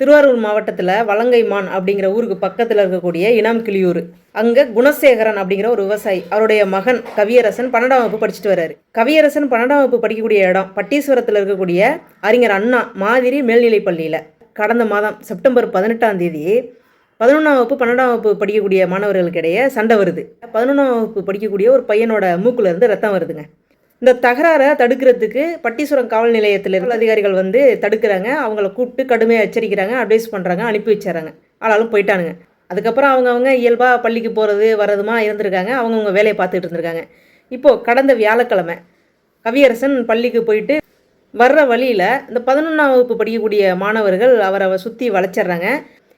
திருவாரூர் மாவட்டத்தில் வலங்கைமான் அப்படிங்கிற ஊருக்கு பக்கத்தில் இருக்கக்கூடிய இனாம்கிளியூர். அங்கே குணசேகரன் அப்படிங்கிற ஒரு விவசாயி, அவருடைய மகன் கவியரசன் 12ஆம் வகுப்பு படிச்சுட்டு வர்றாரு. கவியரசன் 12ஆம் வகுப்பு படிக்கக்கூடிய இடம் பட்டீஸ்வரத்தில் இருக்கக்கூடிய அறிஞர் அண்ணா மாதிரி மேல்நிலைப் பள்ளியில் கடந்த மாதம் செப்டம்பர் 18ஆம் தேதி 11ஆம் வகுப்பு 12ஆம் வகுப்பு படிக்கக்கூடிய மாணவர்களுக்கிடையே சண்டை வருது. 11ஆம் வகுப்பு படிக்கக்கூடிய ஒரு பையனோட மூக்குலேருந்து ரத்தம் வருதுங்க. இந்த தகராறை தடுக்கிறதுக்கு பட்டீஸ்வரம் காவல் நிலையத்தில் இருக்கிற அதிகாரிகள் வந்து தடுக்கிறாங்க. அவங்கள கூப்பிட்டு கடுமையாக எச்சரிக்கிறாங்க, அட்வைஸ் பண்ணுறாங்க, அனுப்பி வச்சிடறாங்க. ஆளாலும் போயிட்டானுங்க. அதுக்கப்புறம் அவங்க இயல்பாக பள்ளிக்கு போகிறது வரதுமா இருந்திருக்காங்க. அவங்கவுங்க வேலையை பார்த்துட்டு இருந்திருக்காங்க. இப்போது கடந்த வியாழக்கிழமை கவியரசன் பள்ளிக்கு போயிட்டு வர்ற வழியில் இந்த 11ஆம் வகுப்பு படிக்கக்கூடிய மாணவர்கள் அவரை சுற்றி வளைச்சிட்றாங்க.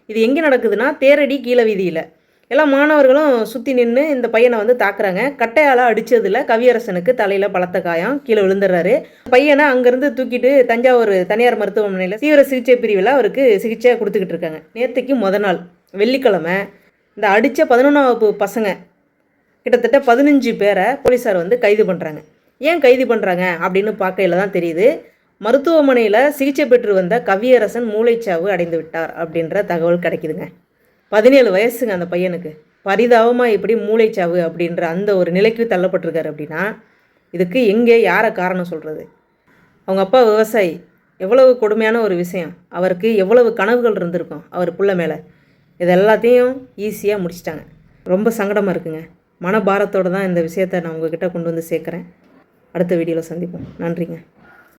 இது எங்கே நடக்குதுன்னா தேரடி கீழ வீதியில். எல்லா மாணவர்களும் சுற்றி நின்று இந்த பையனை வந்து தாக்குறாங்க. கட்டையால் அடித்ததில் கவியரசனுக்கு தலையில் பலத்த காயம், கீழே விழுந்துடுறாரு. பையனை அங்கேருந்து தூக்கிட்டு தஞ்சாவூர் தனியார் மருத்துவமனையில் தீவிர சிகிச்சை பிரிவில் அவருக்கு சிகிச்சை கொடுத்துக்கிட்டு இருக்காங்க. நேற்றுக்கு நாள் வெள்ளிக்கிழமை இந்த அடித்த 11ஆம் வகுப்பு பசங்க கிட்டத்தட்ட 15 பேரை போலீஸார் வந்து கைது பண்ணுறாங்க. ஏன் கைது பண்ணுறாங்க அப்படின்னு பார்க்கையில் தான் தெரியுது, மருத்துவமனையில் சிகிச்சை பெற்று வந்த கவியரசன் மூளைச்சாவு அடைந்து விட்டார் அப்படின்ற தகவல் கிடைக்குதுங்க. 17 வயசுங்க அந்த பையனுக்கு. பரிதாபமாக இப்படி மூளைச்சாவு அப்படின்ற அந்த ஒரு நிலைக்கு தள்ளப்பட்டிருக்காரு. அப்படின்னா இதுக்கு எங்கே யாரை காரணம் சொல்கிறது? அவங்க அப்பா விவசாயி, எவ்வளவு கொடுமையான ஒரு விஷயம். அவருக்கு எவ்வளவு கனவுகள் இருந்திருக்கும் அவர் புள்ள மேலே. இது எல்லாத்தையும் ஈஸியாக முடிச்சிட்டாங்க. ரொம்ப சங்கடமாக இருக்குங்க. மனபாரத்தோடு தான் இந்த விஷயத்தை நான் உங்ககிட்ட கொண்டு வந்து சேர்க்குறேன். அடுத்த வீடியோவில் சந்திப்போம். நன்றிங்க.